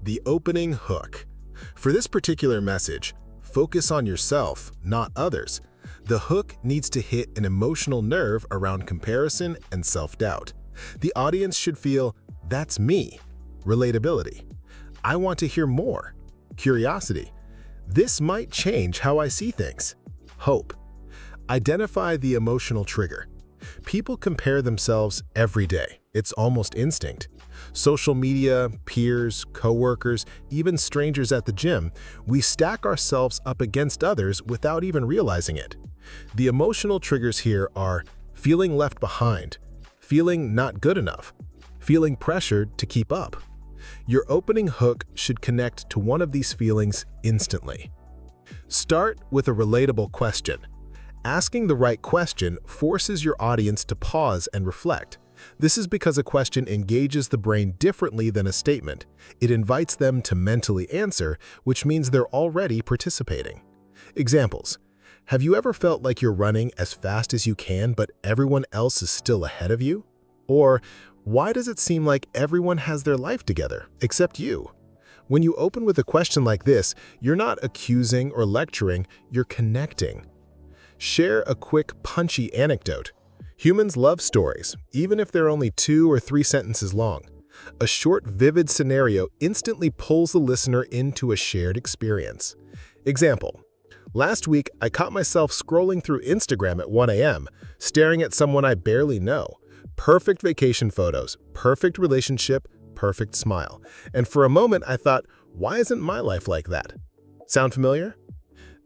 The opening hook. For this particular message, focus on yourself, not others. The hook needs to hit an emotional nerve around comparison and self-doubt. The audience should feel, "That's me." Relatability. "I want to hear more." Curiosity. "This might change how I see things." Hope. Identify the emotional trigger. People compare themselves every day. It's almost instinct. Social media, peers, coworkers, even strangers at the gym, we stack ourselves up against others without even realizing it. The emotional triggers here are feeling left behind, feeling not good enough, feeling pressured to keep up. Your opening hook should connect to one of these feelings instantly. Start with a relatable question. Asking the right question forces your audience to pause and reflect. This is because a question engages the brain differently than a statement. It invites them to mentally answer, which means they're already participating. Examples. Have you ever felt like you're running as fast as you can, but everyone else is still ahead of you? Or, why does it seem like everyone has their life together, except you? When you open with a question like this, you're not accusing or lecturing, you're connecting. Share a quick, punchy anecdote. Humans love stories, even if they're only 2 or 3 sentences long. A short, vivid scenario instantly pulls the listener into a shared experience. Example. Last week, I caught myself scrolling through Instagram at 1 a.m., staring at someone I barely know. Perfect vacation photos, perfect relationship, perfect smile. And for a moment, I thought, why isn't my life like that? Sound familiar?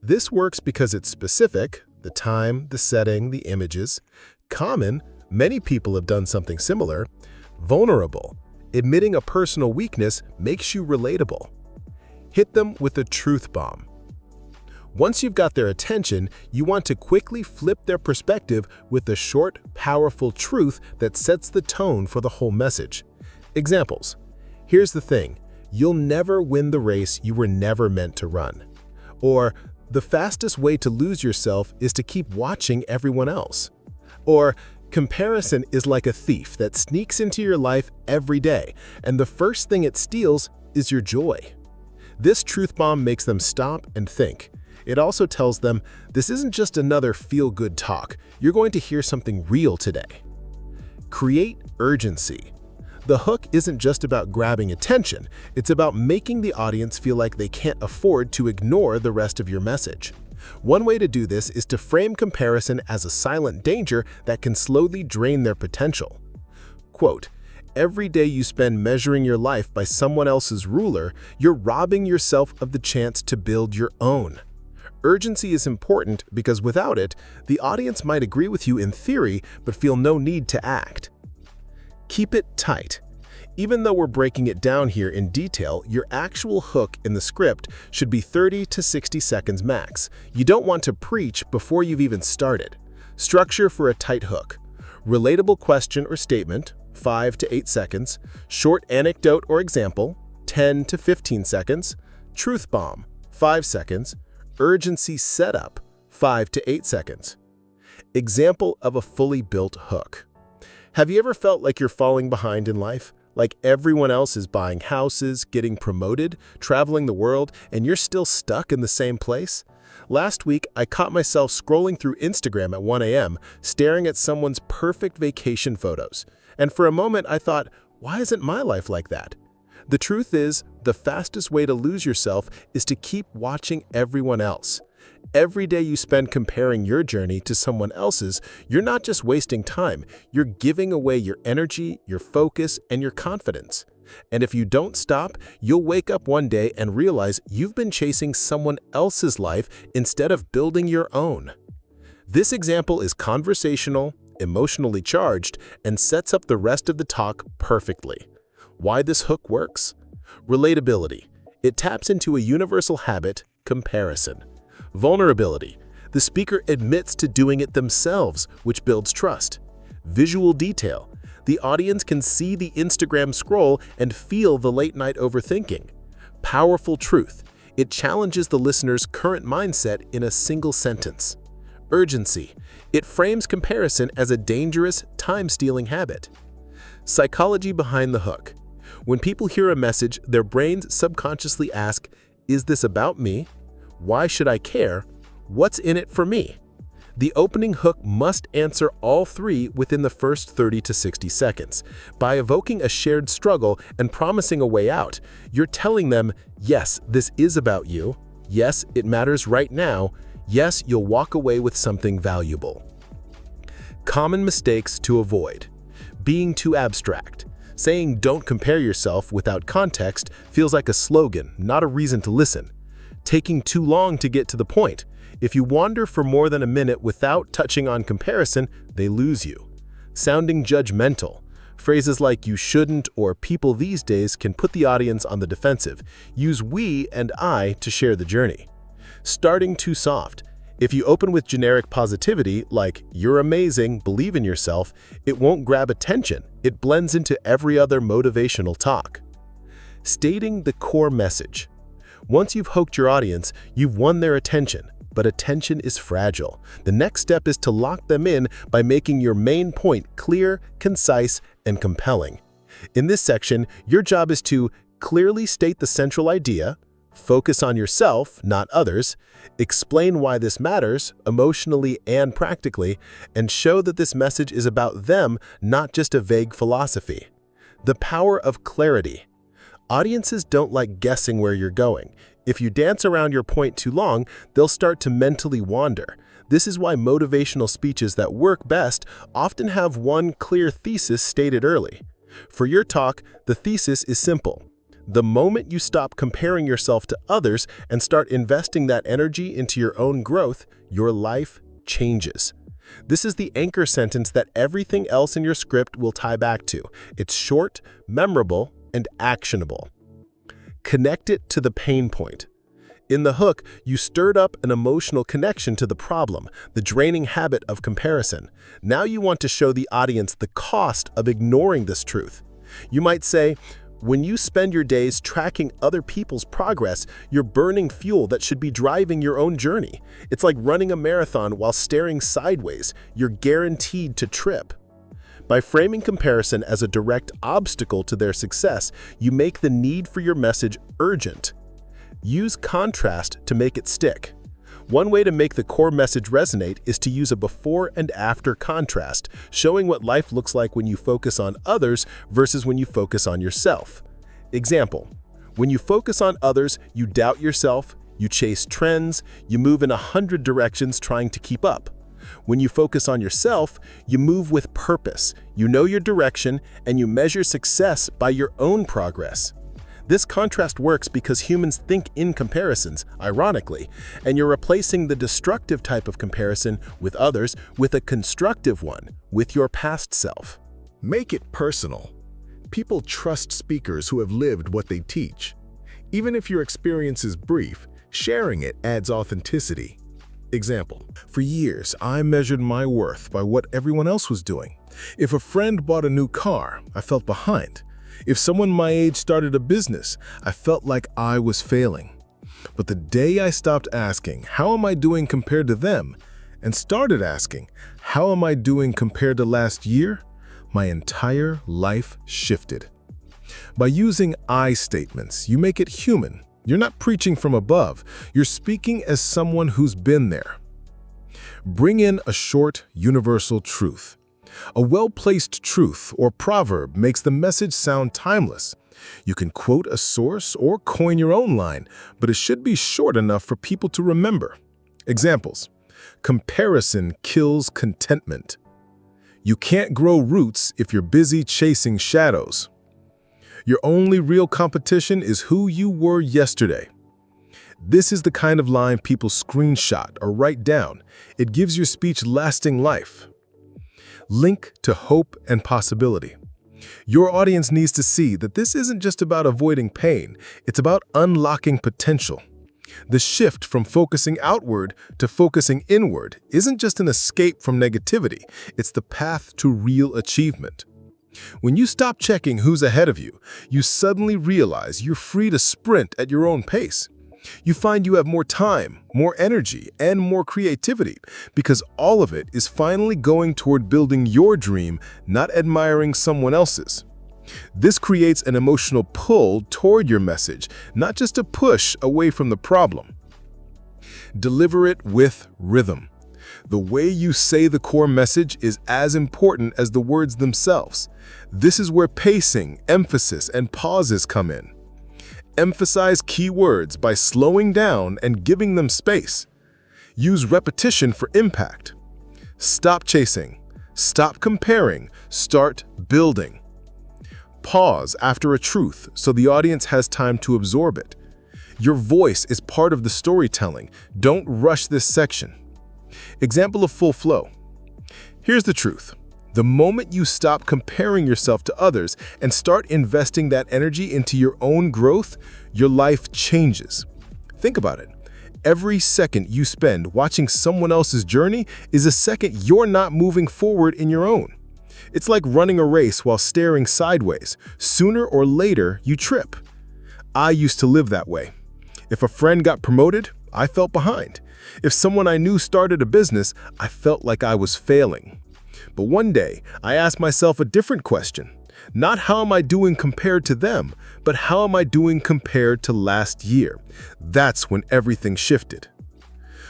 This works because it's specific, the time, the setting, the images. Common, many people have done something similar. Vulnerable, admitting a personal weakness makes you relatable. Hit them with a truth bomb. Once you've got their attention, you want to quickly flip their perspective with a short, powerful truth that sets the tone for the whole message. Examples. Here's the thing, you'll never win the race you were never meant to run. Or, the fastest way to lose yourself is to keep watching everyone else. Or, comparison is like a thief that sneaks into your life every day, and the first thing it steals is your joy. This truth bomb makes them stop and think. It also tells them, this isn't just another feel-good talk, you're going to hear something real today. Create urgency. The hook isn't just about grabbing attention, it's about making the audience feel like they can't afford to ignore the rest of your message. One way to do this is to frame comparison as a silent danger that can slowly drain their potential. Quote, "Every day you spend measuring your life by someone else's ruler, you're robbing yourself of the chance to build your own." Urgency is important because without it, the audience might agree with you in theory but feel no need to act. Keep it tight. Even though we're breaking it down here in detail, your actual hook in the script should be 30 to 60 seconds max. You don't want to preach before you've even started. Structure for a tight hook. Relatable question or statement, 5 to 8 seconds. Short anecdote or example, 10 to 15 seconds. Truth bomb, 5 seconds. Urgency setup, 5 to 8 seconds. Example of a fully built hook. Have you ever felt like you're falling behind in life? Like everyone else is buying houses, getting promoted, traveling the world, and you're still stuck in the same place? Last week, I caught myself scrolling through Instagram at 1 a.m., staring at someone's perfect vacation photos. And for a moment, I thought, why isn't my life like that? The truth is, the fastest way to lose yourself is to keep watching everyone else. Every day you spend comparing your journey to someone else's, you're not just wasting time, you're giving away your energy, your focus, and your confidence. And if you don't stop, you'll wake up one day and realize you've been chasing someone else's life instead of building your own. This example is conversational, emotionally charged, and sets up the rest of the talk perfectly. Why this hook works? Relatability. It taps into a universal habit, comparison. Vulnerability. The speaker admits to doing it themselves, which builds trust. Visual detail. The audience can see the Instagram scroll and feel the late-night overthinking. Powerful truth. It challenges the listener's current mindset in a single sentence. Urgency. It frames comparison as a dangerous, time-stealing habit. Psychology behind the hook. When people hear a message, their brains subconsciously ask, is this about me? Why should I care? What's in it for me? The opening hook must answer all three within the first 30 to 60 seconds. By evoking a shared struggle and promising a way out, you're telling them, yes, this is about you. Yes, it matters right now. Yes, you'll walk away with something valuable. Common mistakes to avoid. Being too abstract. Saying don't compare yourself without context feels like a slogan, not a reason to listen. Taking too long to get to the point. If you wander for more than a minute without touching on comparison, they lose you. Sounding judgmental. Phrases like you shouldn't or people these days can put the audience on the defensive. Use we and I to share the journey. Starting too soft. If you open with generic positivity like you're amazing, believe in yourself, it won't grab attention. It blends into every other motivational talk. Stating the core message. Once you've hooked your audience, you've won their attention. But attention is fragile. The next step is to lock them in by making your main point clear, concise, and compelling. In this section, your job is to clearly state the central idea, focus on yourself, not others, explain why this matters, emotionally and practically, and show that this message is about them, not just a vague philosophy. The power of clarity. Audiences don't like guessing where you're going. If you dance around your point too long, they'll start to mentally wander. This is why motivational speeches that work best often have one clear thesis stated early. For your talk, the thesis is simple. The moment you stop comparing yourself to others and start investing that energy into your own growth, your life changes. This is the anchor sentence that everything else in your script will tie back to. It's short, memorable, and actionable. Connect it to the pain point. In the hook, you stirred up an emotional connection to the problem, the draining habit of comparison. Now you want to show the audience the cost of ignoring this truth. You might say, when you spend your days tracking other people's progress, you're burning fuel that should be driving your own journey. It's like running a marathon while staring sideways. You're guaranteed to trip. By framing comparison as a direct obstacle to their success, you make the need for your message urgent. Use contrast to make it stick. One way to make the core message resonate is to use a before and after contrast, showing what life looks like when you focus on others versus when you focus on yourself. Example: when you focus on others, you doubt yourself, you chase trends, you move in 100 directions trying to keep up. When you focus on yourself, you move with purpose, you know your direction, and you measure success by your own progress. This contrast works because humans think in comparisons, ironically, and you're replacing the destructive type of comparison with others with a constructive one, with your past self. Make it personal. People trust speakers who have lived what they teach. Even if your experience is brief, sharing it adds authenticity. Example: for years, I measured my worth by what everyone else was doing. If a friend bought a new car, I felt behind. If someone my age started a business, I felt like I was failing. But the day I stopped asking, how am I doing compared to them, and started asking, how am I doing compared to last year, my entire life shifted. By using I statements, you make it human. You're not preaching from above. You're speaking as someone who's been there. Bring in a short, universal truth. A well-placed truth or proverb makes the message sound timeless. You can quote a source or coin your own line, but it should be short enough for people to remember. Examples: comparison kills contentment. You can't grow roots if you're busy chasing shadows. Your only real competition is who you were yesterday. This is the kind of line people screenshot or write down. It gives your speech lasting life. Link to hope and possibility. Your audience needs to see that this isn't just about avoiding pain, it's about unlocking potential. The shift from focusing outward to focusing inward isn't just an escape from negativity, it's the path to real achievement. When you stop checking who's ahead of you, you suddenly realize you're free to sprint at your own pace. You find you have more time, more energy, and more creativity because all of it is finally going toward building your dream, not admiring someone else's. This creates an emotional pull toward your message, not just a push away from the problem. Deliver it with rhythm. The way you say the core message is as important as the words themselves. This is where pacing, emphasis, and pauses come in. Emphasize key words by slowing down and giving them space. Use repetition for impact. Stop chasing. Stop comparing. Start building. Pause after a truth so the audience has time to absorb it. Your voice is part of the storytelling. Don't rush this section. Example of full flow. Here's the truth. The moment you stop comparing yourself to others and start investing that energy into your own growth, your life changes. Think about it. Every second you spend watching someone else's journey is a second you're not moving forward in your own. It's like running a race while staring sideways. Sooner or later, you trip. I used to live that way. If a friend got promoted, I felt behind. If someone I knew started a business, I felt like I was failing. But one day, I asked myself a different question. Not how am I doing compared to them, but how am I doing compared to last year? That's when everything shifted.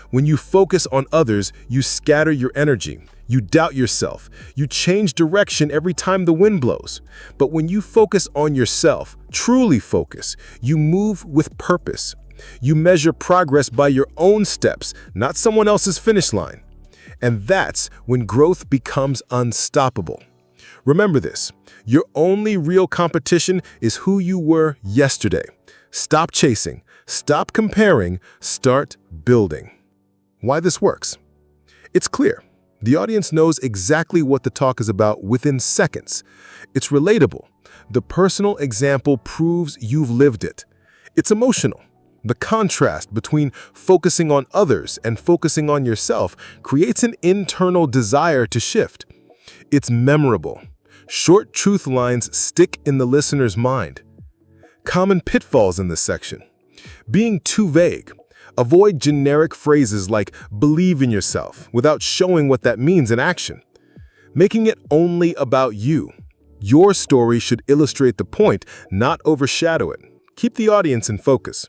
When you focus on others, you scatter your energy. You doubt yourself. You change direction every time the wind blows. But when you focus on yourself, truly focus, you move with purpose. You measure progress by your own steps, not someone else's finish line. And that's when growth becomes unstoppable. Remember this, your only real competition is who you were yesterday. Stop chasing, stop comparing, start building. Why this works? It's clear. The audience knows exactly what the talk is about within seconds. It's relatable. The personal example proves you've lived it. It's emotional. The contrast between focusing on others and focusing on yourself creates an internal desire to shift. It's memorable. Short truth lines stick in the listener's mind. Common pitfalls in this section. Being too vague. Avoid generic phrases like believe in yourself without showing what that means in action. Making it only about you. Your story should illustrate the point, not overshadow it. Keep the audience in focus.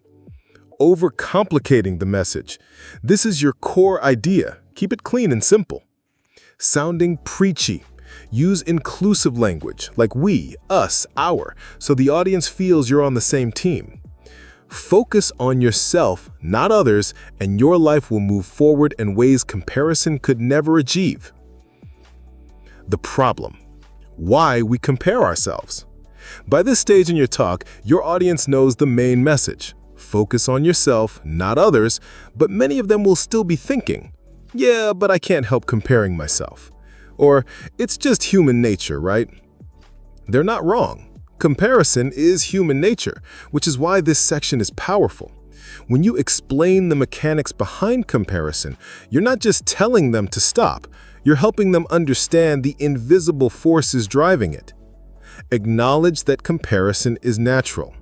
Overcomplicating the message. This is your core idea. Keep it clean and simple. Sounding preachy. Use inclusive language like we, us, our, so the audience feels you're on the same team. Focus on yourself, not others, and your life will move forward in ways comparison could never achieve. The problem. Why we compare ourselves. By this stage in your talk, your audience knows the main message. Focus on yourself, not others, but many of them will still be thinking, yeah, but I can't help comparing myself. Or, it's just human nature, right? They're not wrong. Comparison is human nature, which is why this section is powerful. When you explain the mechanics behind comparison, you're not just telling them to stop, you're helping them understand the invisible forces driving it. Acknowledge that comparison is natural.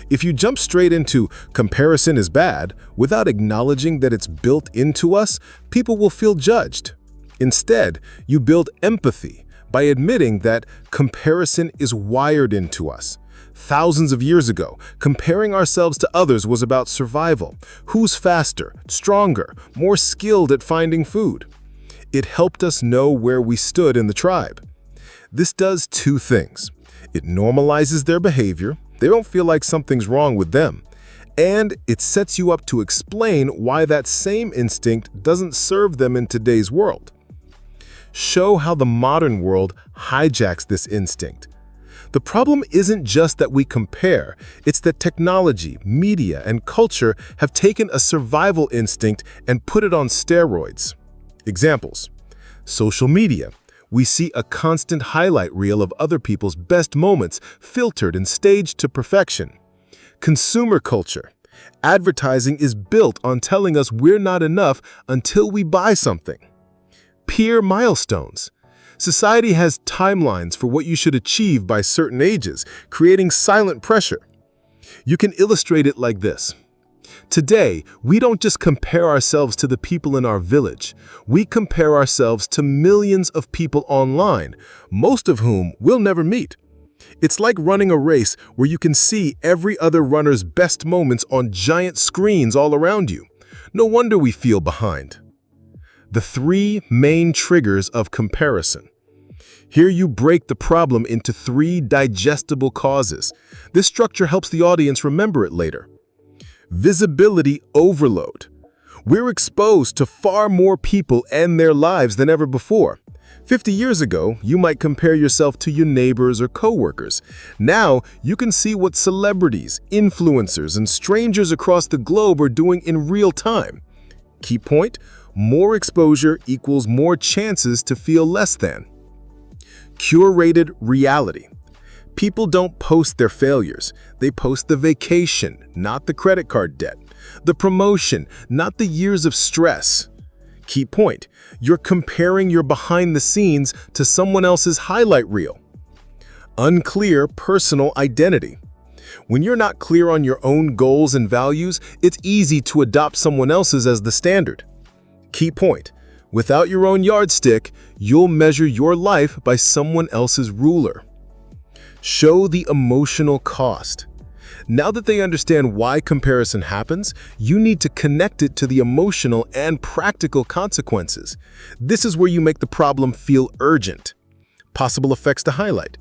If you jump straight into comparison is bad without acknowledging that it's built into us, people will feel judged. Instead, you build empathy by admitting that comparison is wired into us. Thousands of years ago, comparing ourselves to others was about survival. Who's faster, stronger, more skilled at finding food? It helped us know where we stood in the tribe. This does two things. It normalizes their behavior. They don't feel like something's wrong with them. And it sets you up to explain why that same instinct doesn't serve them in today's world. Show how the modern world hijacks this instinct. The problem isn't just that we compare, it's that technology, media, and culture have taken a survival instinct and put it on steroids. Examples. Social media. We see a constant highlight reel of other people's best moments, filtered and staged to perfection. Consumer culture. Advertising is built on telling us we're not enough until we buy something. Peer milestones. Society has timelines for what you should achieve by certain ages, creating silent pressure. You can illustrate it like this. Today, we don't just compare ourselves to the people in our village. We compare ourselves to millions of people online, most of whom we'll never meet. It's like running a race where you can see every other runner's best moments on giant screens all around you. No wonder we feel behind. The 3 main triggers of comparison. Here you break the problem into 3 digestible causes. This structure helps the audience remember it later. Visibility overload. We're exposed to far more people and their lives than ever before. 50 years ago, you might compare yourself to your neighbors or coworkers. Now, you can see what celebrities, influencers, and strangers across the globe are doing in real time. Key point: more exposure equals more chances to feel less than. Curated reality. People don't post their failures. They post the vacation, not the credit card debt. The promotion, not the years of stress. Key point: you're comparing your behind the scenes to someone else's highlight reel. Unclear personal identity. When you're not clear on your own goals and values, it's easy to adopt someone else's as the standard. Key point: without your own yardstick, you'll measure your life by someone else's ruler. Show the emotional cost. Now that they understand why comparison happens, you need to connect it to the emotional and practical consequences. This is where you make the problem feel urgent. Possible effects to highlight.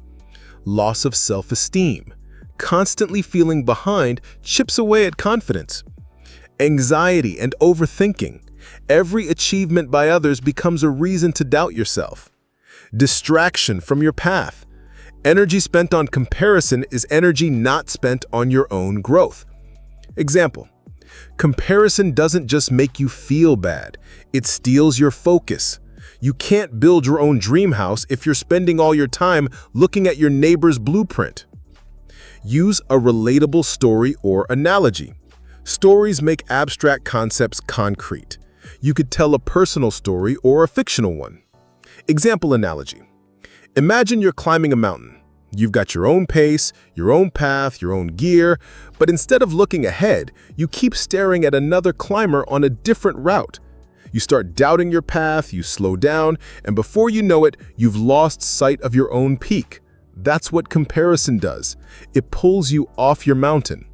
Loss of self-esteem. Constantly feeling behind chips away at confidence. Anxiety and overthinking. Every achievement by others becomes a reason to doubt yourself. Distraction from your path. Energy spent on comparison is energy not spent on your own growth. Example: comparison doesn't just make you feel bad, it steals your focus. You can't build your own dream house if you're spending all your time looking at your neighbor's blueprint. Use a relatable story or analogy. Stories make abstract concepts concrete. You could tell a personal story or a fictional one. Example analogy. Imagine you're climbing a mountain. You've got your own pace, your own path, your own gear, but instead of looking ahead, you keep staring at another climber on a different route. You start doubting your path, you slow down, and before you know it, you've lost sight of your own peak. That's what comparison does. It pulls you off your mountain.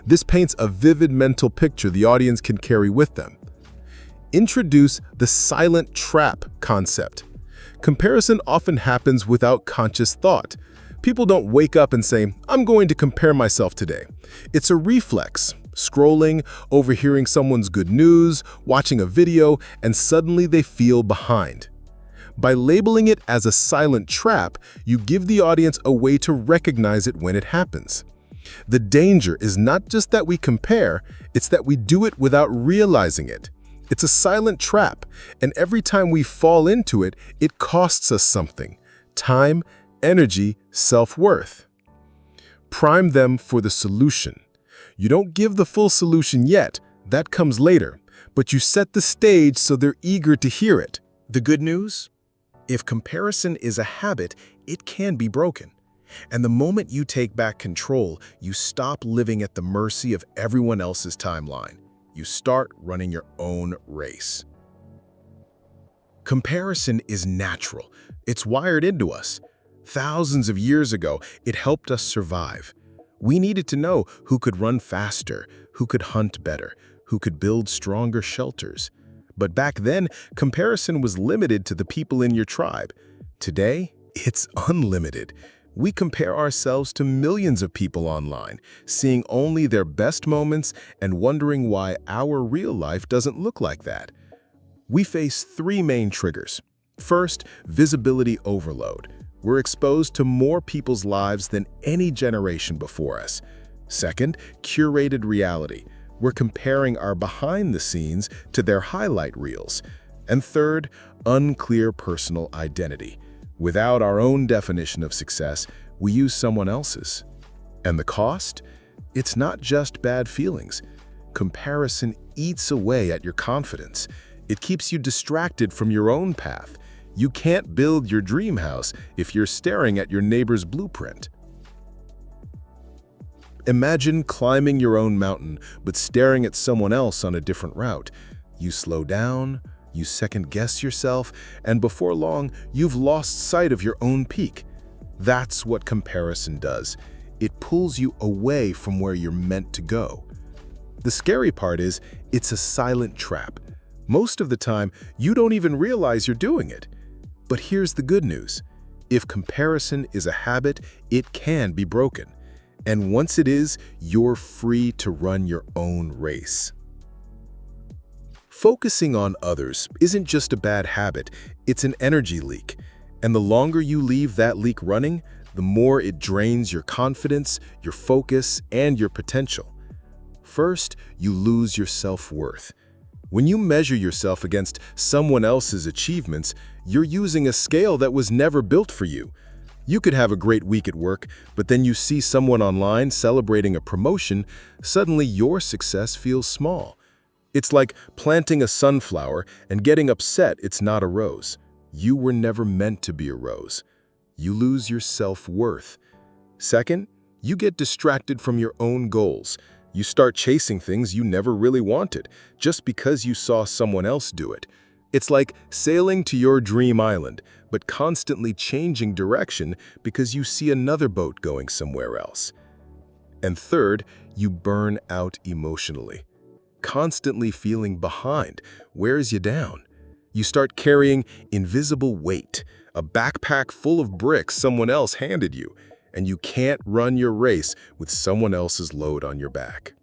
This paints a vivid mental picture the audience can carry with them. Introduce the silent trap concept. Comparison often happens without conscious thought. People don't wake up and say, "I'm going to compare myself today." It's a reflex. Scrolling, overhearing someone's good news, watching a video, and suddenly they feel behind. By labeling it as a silent trap, you give the audience a way to recognize it when it happens. The danger is not just that we compare, it's that we do it without realizing it. It's a silent trap, and every time we fall into it, it costs us something: time, energy, self-worth. Prime them for the solution. You don't give the full solution yet, that comes later, but you set the stage so they're eager to hear it. The good news? If comparison is a habit, it can be broken. And the moment you take back control, you stop living at the mercy of everyone else's timeline. You start running your own race. Comparison is natural. It's wired into us. Thousands of years ago, it helped us survive. We needed to know who could run faster, who could hunt better, who could build stronger shelters. But back then, comparison was limited to the people in your tribe. Today, it's unlimited. We compare ourselves to millions of people online, seeing only their best moments and wondering why our real life doesn't look like that. We face 3 main triggers. First, visibility overload. We're exposed to more people's lives than any generation before us. Second, curated reality. We're comparing our behind the scenes to their highlight reels. And third, unclear personal identity. Without our own definition of success, we use someone else's. And the cost? It's not just bad feelings. Comparison eats away at your confidence. It keeps you distracted from your own path. You can't build your dream house if you're staring at your neighbor's blueprint. Imagine climbing your own mountain, but staring at someone else on a different route. You slow down, you second-guess yourself, and before long, you've lost sight of your own peak. That's what comparison does. It pulls you away from where you're meant to go. The scary part is, it's a silent trap. Most of the time, you don't even realize you're doing it. But here's the good news. If comparison is a habit, it can be broken. And once it is, you're free to run your own race. Focusing on others isn't just a bad habit, it's an energy leak. And the longer you leave that leak running, the more it drains your confidence, your focus, and your potential. First, you lose your self-worth. When you measure yourself against someone else's achievements, you're using a scale that was never built for you. You could have a great week at work, but then you see someone online celebrating a promotion, suddenly your success feels small. It's like planting a sunflower and getting upset it's not a rose. You were never meant to be a rose. You lose your self-worth. Second, you get distracted from your own goals. You start chasing things you never really wanted, just because you saw someone else do it. It's like sailing to your dream island, but constantly changing direction because you see another boat going somewhere else. And third, you burn out emotionally. Constantly feeling behind wears you down. You start carrying invisible weight, a backpack full of bricks someone else handed you, and you can't run your race with someone else's load on your back.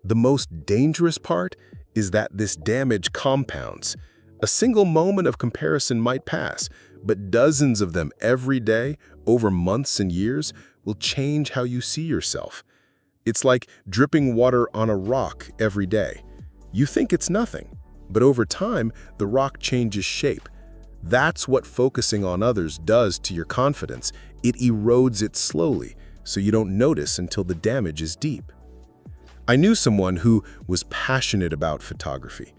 The most dangerous part is that this damage compounds. A single moment of comparison might pass, but dozens of them every day, over months and years, will change how you see yourself. It's like dripping water on a rock every day. You think it's nothing, but over time, the rock changes shape. That's what focusing on others does to your confidence. It erodes it slowly, so you don't notice until the damage is deep. I knew someone who was passionate about photography.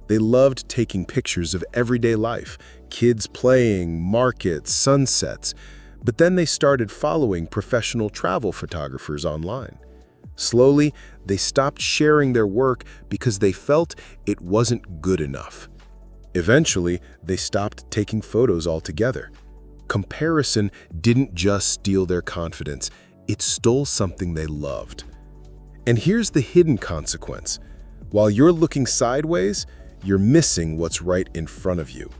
They loved taking pictures of everyday life, kids playing, markets, sunsets. But then they started following professional travel photographers online. Slowly, they stopped sharing their work because they felt it wasn't good enough. Eventually, they stopped taking photos altogether. Comparison didn't just steal their confidence, it stole something they loved. And here's the hidden consequence. While you're looking sideways, you're missing what's right in front of you.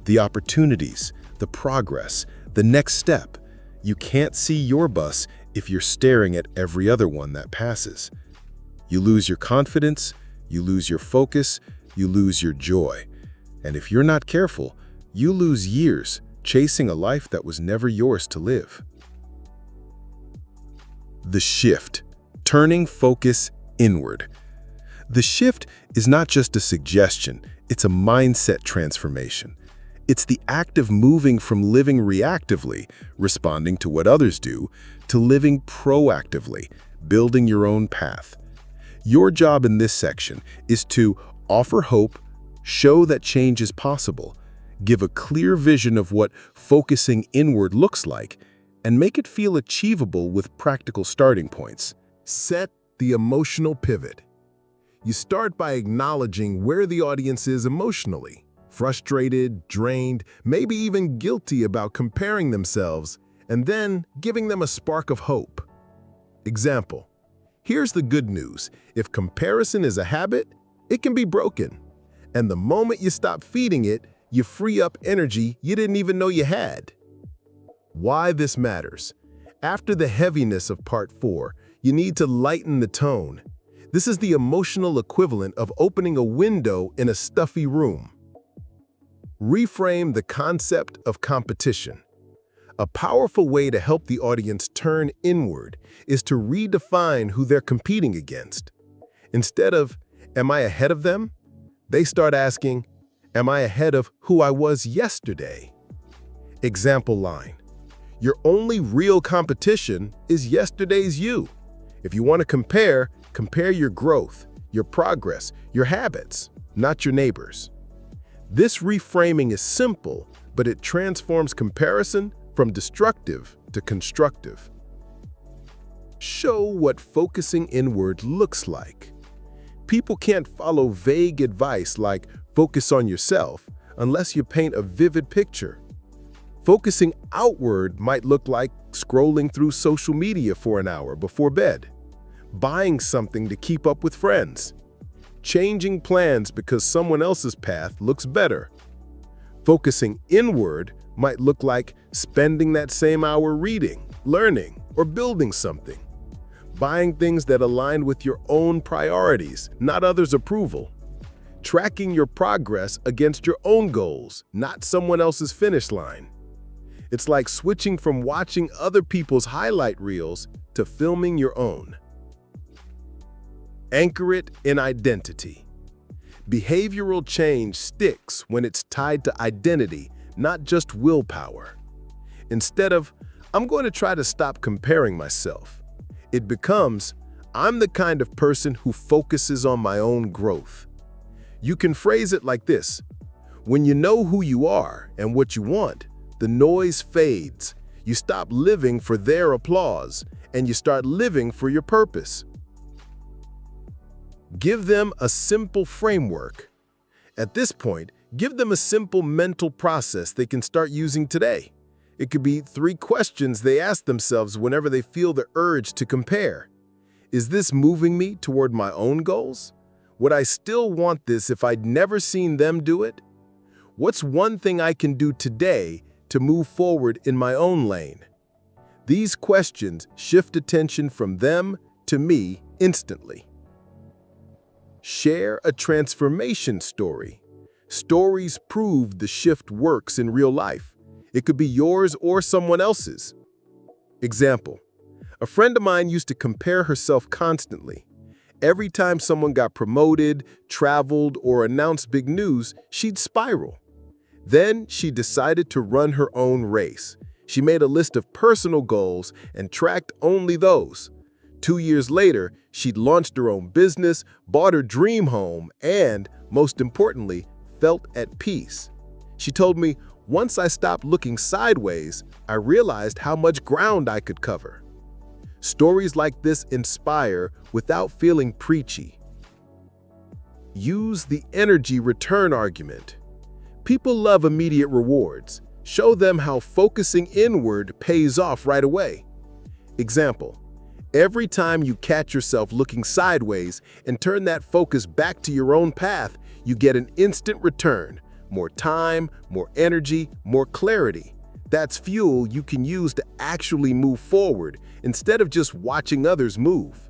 The opportunities, the progress, the next step. You can't see your bus if you're staring at every other one that passes. You lose your confidence, you lose your focus, you lose your joy. And if you're not careful, you lose years chasing a life that was never yours to live. The shift, turning focus inward. The shift is not just a suggestion, it's a mindset transformation. It's the act of moving from living reactively, responding to what others do, to living proactively, building your own path. Your job in this section is to offer hope, show that change is possible, give a clear vision of what focusing inward looks like, and make it feel achievable with practical starting points. Set the emotional pivot. You start by acknowledging where the audience is emotionally. Frustrated, drained, maybe even guilty about comparing themselves, and then giving them a spark of hope. Example: here's the good news. If comparison is a habit, it can be broken. And the moment you stop feeding it, you free up energy you didn't even know you had. Why this matters. After the heaviness of part 4, you need to lighten the tone. This is the emotional equivalent of opening a window in a stuffy room. Reframe the concept of competition. A powerful way to help the audience turn inward is to redefine who they're competing against. Instead of, "Am I ahead of them?" they start asking, "Am I ahead of who I was yesterday?" Example line: your only real competition is yesterday's you. If you want to compare your growth, your progress, your habits, not your neighbors. This reframing is simple, but it transforms comparison from destructive to constructive. Show what focusing inward looks like. People can't follow vague advice like focus on yourself unless you paint a vivid picture. Focusing outward might look like scrolling through social media for an hour before bed, buying something to keep up with friends, changing plans because someone else's path looks better. Focusing inward might look like spending that same hour reading, learning, or building something, buying things that align with your own priorities, not others' approval, tracking your progress against your own goals, not someone else's finish line. It's like switching from watching other people's highlight reels to filming your own. Anchor it in identity. Behavioral change sticks when it's tied to identity, not just willpower. Instead of, I'm going to try to stop comparing myself, it becomes, I'm the kind of person who focuses on my own growth. You can phrase it like this: when you know who you are and what you want, the noise fades. You stop living for their applause and you start living for your purpose. Give them a simple framework. At this point, give them a simple mental process they can start using today. It could be 3 questions they ask themselves whenever they feel the urge to compare. Is this moving me toward my own goals? Would I still want this if I'd never seen them do it? What's one thing I can do today to move forward in my own lane? These questions shift attention from them to me instantly. Share a transformation story. Stories prove the shift works in real life. It could be yours or someone else's. Example: a friend of mine used to compare herself constantly. Every time someone got promoted, traveled, or announced big news, she'd spiral. Then she decided to run her own race. She made a list of personal goals and tracked only those. 2 years later, she'd launched her own business, bought her dream home, and, most importantly, felt at peace. She told me, once I stopped looking sideways, I realized how much ground I could cover. Stories like this inspire without feeling preachy. Use the energy return argument. People love immediate rewards. Show them how focusing inward pays off right away. Example: every time you catch yourself looking sideways and turn that focus back to your own path, you get an instant return. More time, more energy, more clarity. That's fuel you can use to actually move forward instead of just watching others move.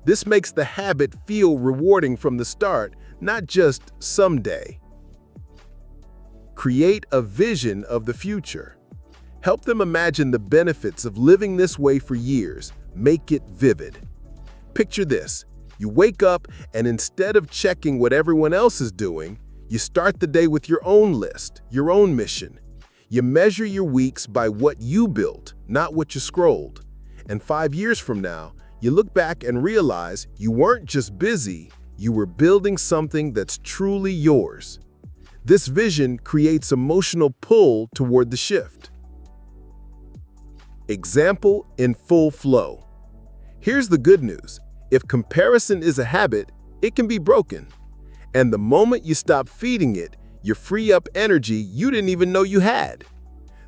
This makes the habit feel rewarding from the start, not just someday. Create a vision of the future. Help them imagine the benefits of living this way for years. Make it vivid. Picture this: you wake up and instead of checking what everyone else is doing, you start the day with your own list, your own mission. You measure your weeks by what you built, not what you scrolled. And 5 years from now, you look back and realize you weren't just busy, you were building something that's truly yours. This vision creates emotional pull toward the shift. Example in full flow. Here's the good news. If comparison is a habit, it can be broken. And the moment you stop feeding it, you free up energy you didn't even know you had.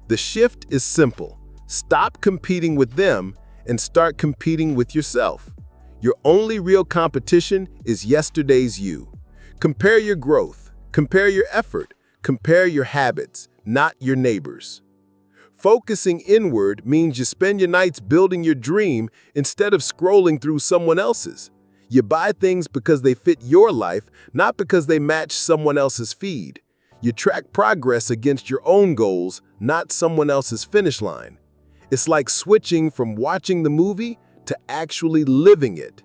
The shift is simple. Stop competing with them and start competing with yourself. Your only real competition is yesterday's you. Compare your growth, compare your effort, compare your habits, not your neighbors. Focusing inward means you spend your nights building your dream instead of scrolling through someone else's. You buy things because they fit your life, not because they match someone else's feed. You track progress against your own goals, not someone else's finish line. It's like switching from watching the movie to actually living it.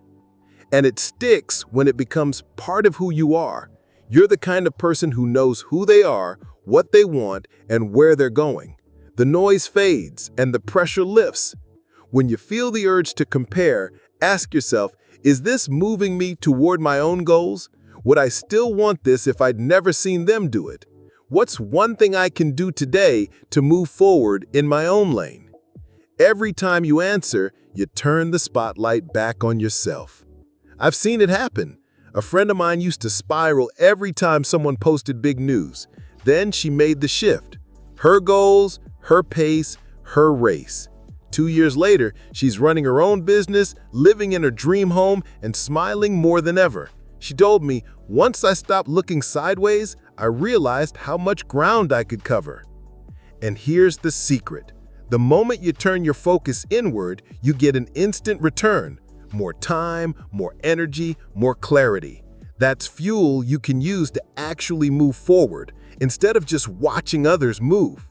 And it sticks when it becomes part of who you are. You're the kind of person who knows who they are, what they want, and where they're going. The noise fades and the pressure lifts. When you feel the urge to compare, ask yourself, is this moving me toward my own goals? Would I still want this if I'd never seen them do it? What's one thing I can do today to move forward in my own lane? Every time you answer, you turn the spotlight back on yourself. I've seen it happen. A friend of mine used to spiral every time someone posted big news. Then she made the shift. Her goals, Her pace, her race. 2 years later, she's running her own business, living in her dream home, and smiling more than ever. She told me, once I stopped looking sideways, I realized how much ground I could cover. And here's the secret. The moment you turn your focus inward, you get an instant return. More time, more energy, more clarity. That's fuel you can use to actually move forward, instead of just watching others move.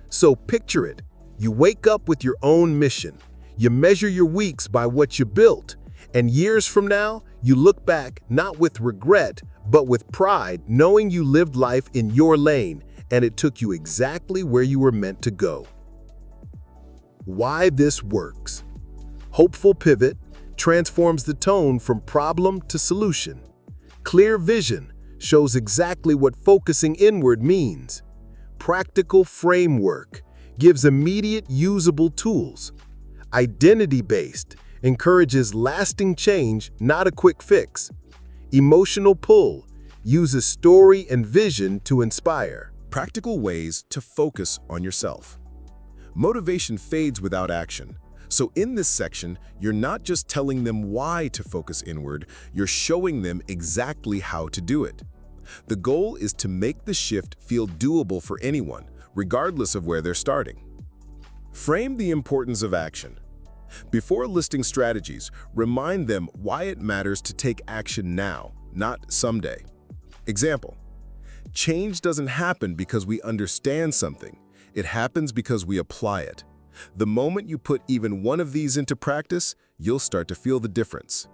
So picture it. You wake up with your own mission. You measure your weeks by what you built. And years from now, you look back not with regret, but with pride, knowing you lived life in your lane and it took you exactly where you were meant to go. Why this works. Hopeful pivot transforms the tone from problem to solution. Clear vision shows exactly what focusing inward means. Practical framework gives immediate usable tools. Identity-based encourages lasting change, not a quick fix. Emotional pull uses story and vision to inspire. Practical ways to focus on yourself. Motivation fades without action. So in this section, you're not just telling them why to focus inward, you're showing them exactly how to do it. The goal is to make the shift feel doable for anyone, regardless of where they're starting. Frame the importance of action. Before listing strategies, remind them why it matters to take action now, not someday. Example: change doesn't happen because we understand something. It happens because we apply it. The moment you put even one of these into practice, you'll start to feel the difference.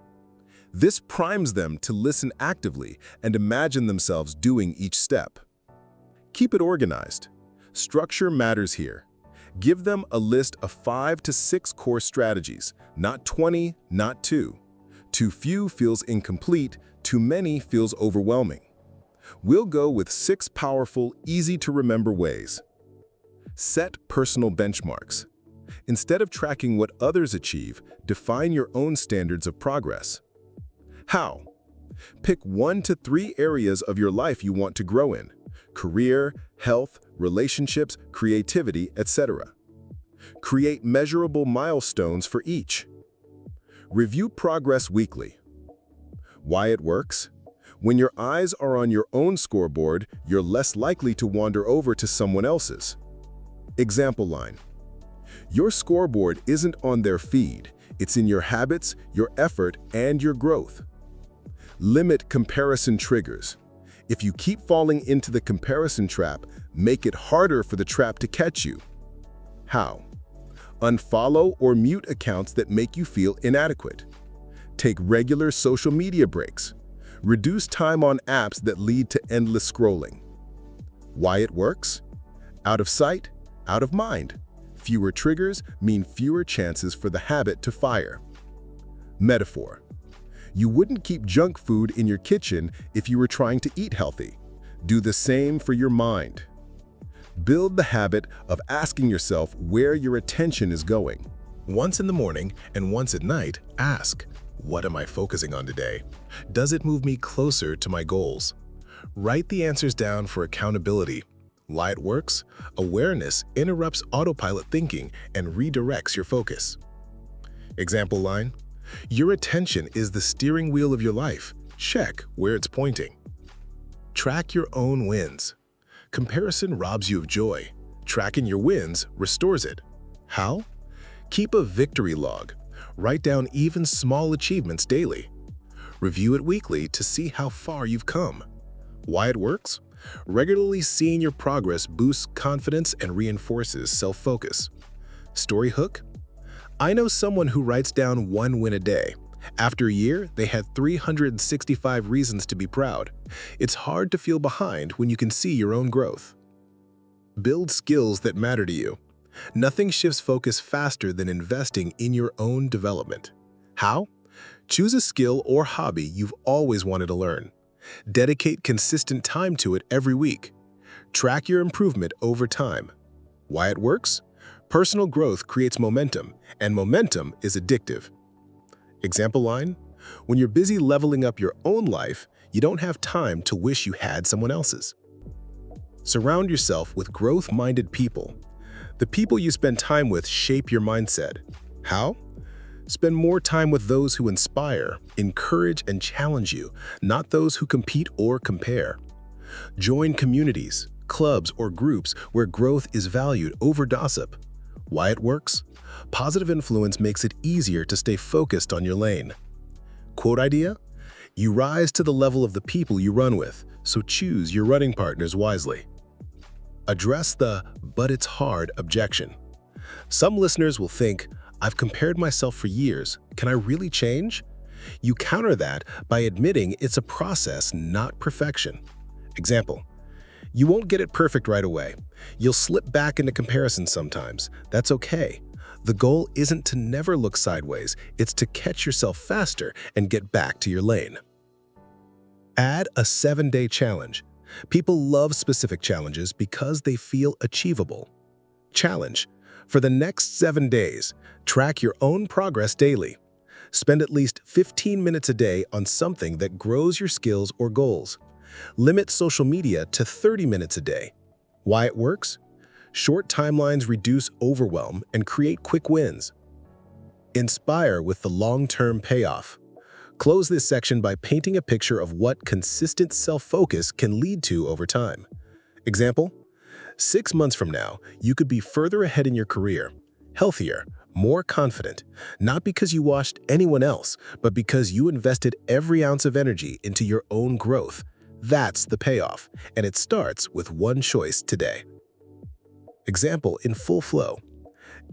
This primes them to listen actively and imagine themselves doing each step. Keep it organized. Structure matters here. Give them a list of 5 to 6 core strategies, not 20, not 2. Too few feels incomplete, too many feels overwhelming. We'll go with 6 powerful, easy-to-remember ways. Set personal benchmarks. Instead of tracking what others achieve, define your own standards of progress. How? Pick 1 to 3 areas of your life you want to grow in: career, health, relationships, creativity, etc. Create measurable milestones for each. Review progress weekly. Why it works? When your eyes are on your own scoreboard, you're less likely to wander over to someone else's. Example line: your scoreboard isn't on their feed, it's in your habits, your effort, and your growth. Limit comparison triggers. If you keep falling into the comparison trap, make it harder for the trap to catch you. How? Unfollow or mute accounts that make you feel inadequate. Take regular social media breaks. Reduce time on apps that lead to endless scrolling. Why it works? Out of sight, out of mind. Fewer triggers mean fewer chances for the habit to fire. Metaphor: you wouldn't keep junk food in your kitchen if you were trying to eat healthy. Do the same for your mind. Build the habit of asking yourself where your attention is going. Once in the morning and once at night, ask, what am I focusing on today? Does it move me closer to my goals? Write the answers down for accountability. Why it works? Awareness interrupts autopilot thinking and redirects your focus. Example line: your attention is the steering wheel of your life. Check where it's pointing. Track your own wins. Comparison robs you of joy. Tracking your wins restores it. How? Keep a victory log. Write down even small achievements daily. Review it weekly to see how far you've come. Why it works? Regularly seeing your progress boosts confidence and reinforces self-focus. Story hook: I know someone who writes down 1 win a day. After a year, they had 365 reasons to be proud. It's hard to feel behind when you can see your own growth. Build skills that matter to you. Nothing shifts focus faster than investing in your own development. How? Choose a skill or hobby you've always wanted to learn. Dedicate consistent time to it every week. Track your improvement over time. Why it works? Personal growth creates momentum, and momentum is addictive. Example line: when you're busy leveling up your own life, you don't have time to wish you had someone else's. Surround yourself with growth-minded people. The people you spend time with shape your mindset. How? Spend more time with those who inspire, encourage, and challenge you, not those who compete or compare. Join communities, clubs, or groups where growth is valued over gossip. Why it works? Positive influence makes it easier to stay focused on your lane. Quote idea? You rise to the level of the people you run with, so choose your running partners wisely. Address the "but it's hard" objection. Some listeners will think, I've compared myself for years, can I really change? You counter that by admitting it's a process, not perfection. Example, you won't get it perfect right away. You'll slip back into comparison sometimes. That's okay. The goal isn't to never look sideways, it's to catch yourself faster and get back to your lane. Add a 7-day challenge. People love specific challenges because they feel achievable. Challenge. For the next 7 days, track your own progress daily. Spend at least 15 minutes a day on something that grows your skills or goals. Limit social media to 30 minutes a day. Why it works? Short timelines reduce overwhelm and create quick wins. Inspire with the long-term payoff. Close this section by painting a picture of what consistent self-focus can lead to over time. Example, 6 months from now, you could be further ahead in your career, healthier, more confident, not because you watched anyone else, but because you invested every ounce of energy into your own growth. That's the payoff, and it starts with one choice today. Example in full flow.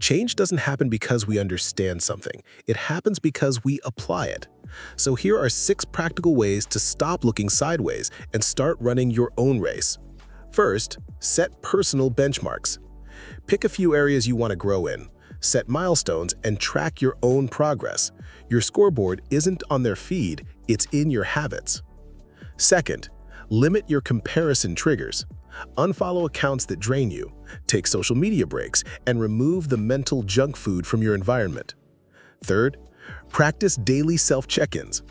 Change doesn't happen because we understand something. It happens because we apply it. So here are 6 practical ways to stop looking sideways and start running your own race. First, set personal benchmarks. Pick a few areas you want to grow in. Set milestones and track your own progress. Your scoreboard isn't on their feed, it's in your habits. Second, limit your comparison triggers. Unfollow accounts that drain you, take social media breaks, and remove the mental junk food from your environment. Third, practice daily self-check-ins.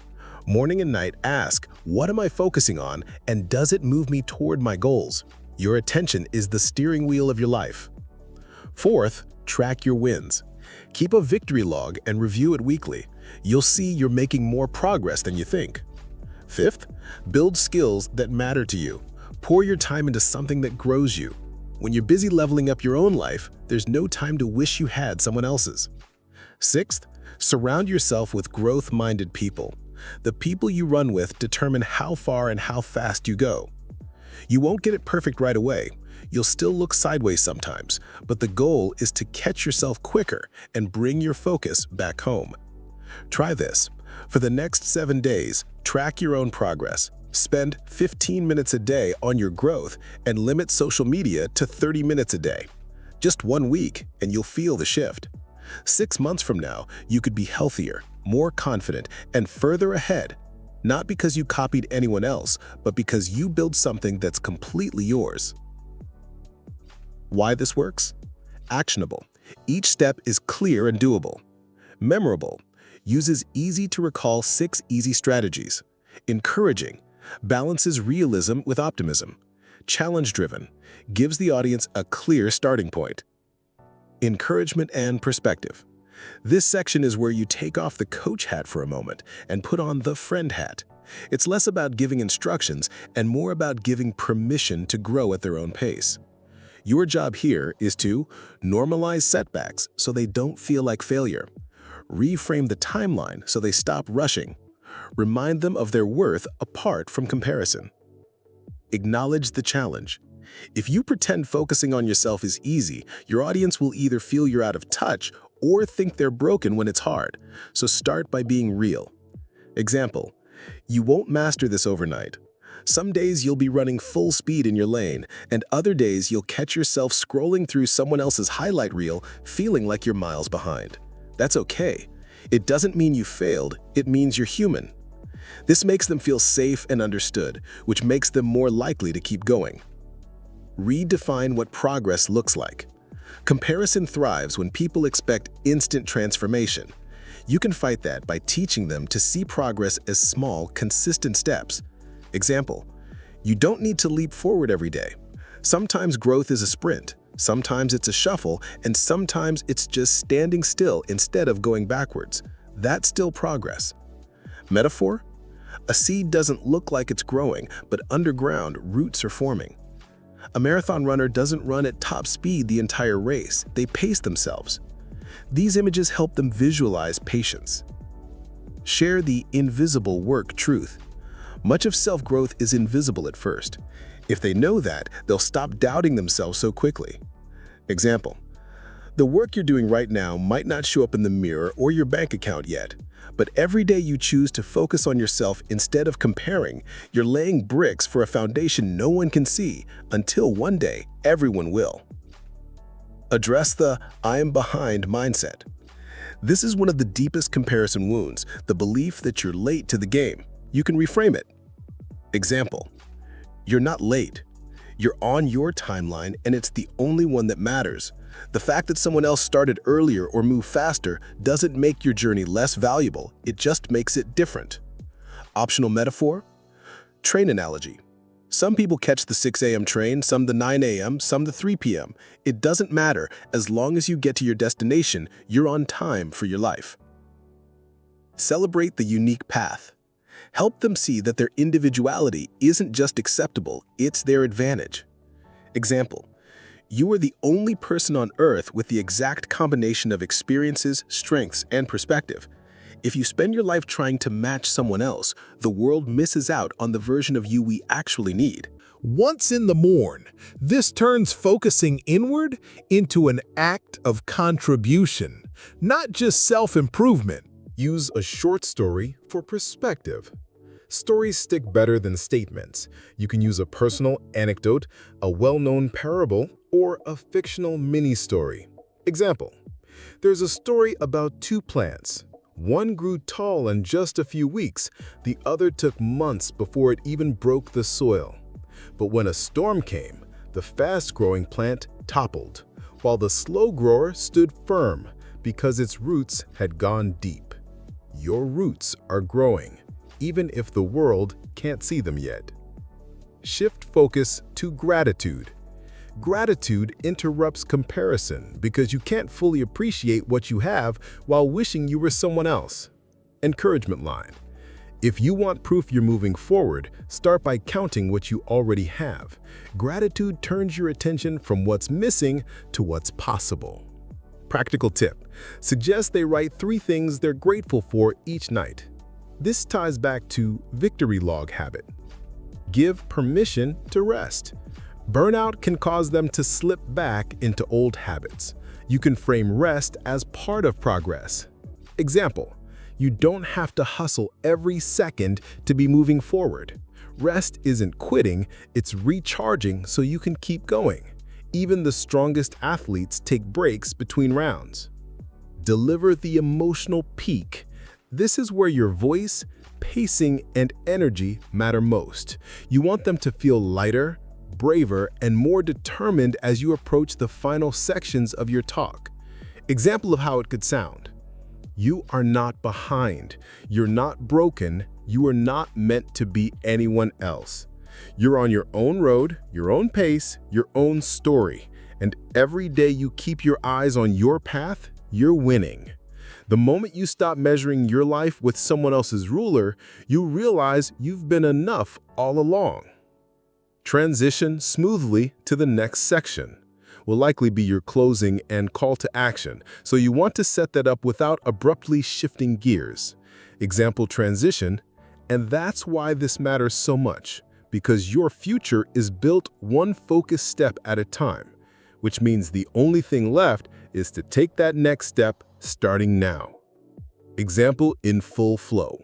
Morning and night, ask, what am I focusing on, and does it move me toward my goals? Your attention is the steering wheel of your life. Fourth, track your wins. Keep a victory log and review it weekly. You'll see you're making more progress than you think. Fifth, build skills that matter to you. Pour your time into something that grows you. When you're busy leveling up your own life, there's no time to wish you had someone else's. Sixth, surround yourself with growth-minded people. The people you run with determine how far and how fast you go. You won't get it perfect right away. You'll still look sideways sometimes, but the goal is to catch yourself quicker and bring your focus back home. Try this. For the next 7 days, track your own progress. Spend 15 minutes a day on your growth and limit social media to 30 minutes a day. Just 1 week and you'll feel the shift. 6 months from now, you could be healthier, more confident, and further ahead, not because you copied anyone else, but because you built something that's completely yours. Why this works? Actionable. Each step is clear and doable. Memorable. Uses easy-to-recall 6 easy strategies. Encouraging. Balances realism with optimism. Challenge-driven. Gives the audience a clear starting point. Encouragement and perspective. This section is where you take off the coach hat for a moment and put on the friend hat. It's less about giving instructions and more about giving permission to grow at their own pace. Your job here is to normalize setbacks so they don't feel like failure. Reframe the timeline so they stop rushing. Remind them of their worth apart from comparison. Acknowledge the challenge. If you pretend focusing on yourself is easy, your audience will either feel you're out of touch or think they're broken when it's hard. So start by being real. Example, you won't master this overnight. Some days you'll be running full speed in your lane, and other days you'll catch yourself scrolling through someone else's highlight reel, feeling like you're miles behind. That's okay. It doesn't mean you failed, it means you're human. This makes them feel safe and understood, which makes them more likely to keep going. Redefine what progress looks like. Comparison thrives when people expect instant transformation. You can fight that by teaching them to see progress as small, consistent steps. Example, you don't need to leap forward every day. Sometimes growth is a sprint. Sometimes it's a shuffle, and sometimes it's just standing still instead of going backwards. That's still progress. Metaphor? A seed doesn't look like it's growing, but underground, roots are forming. A marathon runner doesn't run at top speed the entire race. They pace themselves. These images help them visualize patience. Share the invisible work truth. Much of self-growth is invisible at first. If they know that, they'll stop doubting themselves so quickly. Example: the work you're doing right now might not show up in the mirror or your bank account yet, but every day you choose to focus on yourself instead of comparing, you're laying bricks for a foundation no one can see until one day everyone will. Address the "I am behind" mindset. This is one of the deepest comparison wounds, the belief that you're late to the game. You can reframe it. Example: you're not late. You're on your timeline, and it's the only one that matters. The fact that someone else started earlier or moved faster doesn't make your journey less valuable, it just makes it different. Optional metaphor? Train analogy. Some people catch the 6 a.m. train, some the 9 a.m., some the 3 p.m. It doesn't matter. As long as you get to your destination, you're on time for your life. Celebrate the unique path. Help them see that their individuality isn't just acceptable, it's their advantage. Example: you are the only person on Earth with the exact combination of experiences, strengths, and perspective. If you spend your life trying to match someone else, the world misses out on the version of you we actually need. Once in the morn, this turns focusing inward into an act of contribution, not just self-improvement. Use a short story for perspective. Stories stick better than statements. You can use a personal anecdote, a well-known parable, or a fictional mini-story. Example: there's a story about two plants. One grew tall in just a few weeks, the other took months before it even broke the soil. But when a storm came, the fast-growing plant toppled, while the slow grower stood firm because its roots had gone deep. Your roots are growing, even if the world can't see them yet. Shift focus to gratitude. Gratitude interrupts comparison because you can't fully appreciate what you have while wishing you were someone else. Encouragement line. If you want proof you're moving forward, start by counting what you already have. Gratitude turns your attention from what's missing to what's possible. Practical tip: suggest they write 3 things they're grateful for each night. This ties back to victory log habit. Give permission to rest. Burnout can cause them to slip back into old habits. You can frame rest as part of progress. Example: you don't have to hustle every second to be moving forward. Rest isn't quitting, it's recharging so you can keep going. Even the strongest athletes take breaks between rounds. Deliver the emotional peak. This is where your voice, pacing, and energy matter most. You want them to feel lighter, braver, and more determined as you approach the final sections of your talk. Example of how it could sound: you are not behind. You're not broken. You are not meant to be anyone else. You're on your own road, your own pace, your own story. And every day you keep your eyes on your path, you're winning. The moment you stop measuring your life with someone else's ruler, you realize you've been enough all along. Transition smoothly to the next section. Will likely be your closing and call to action, so you want to set that up without abruptly shifting gears. Example transition: and that's why this matters so much, because your future is built one focused step at a time, which means the only thing left is to take that next step starting now. Example in full flow.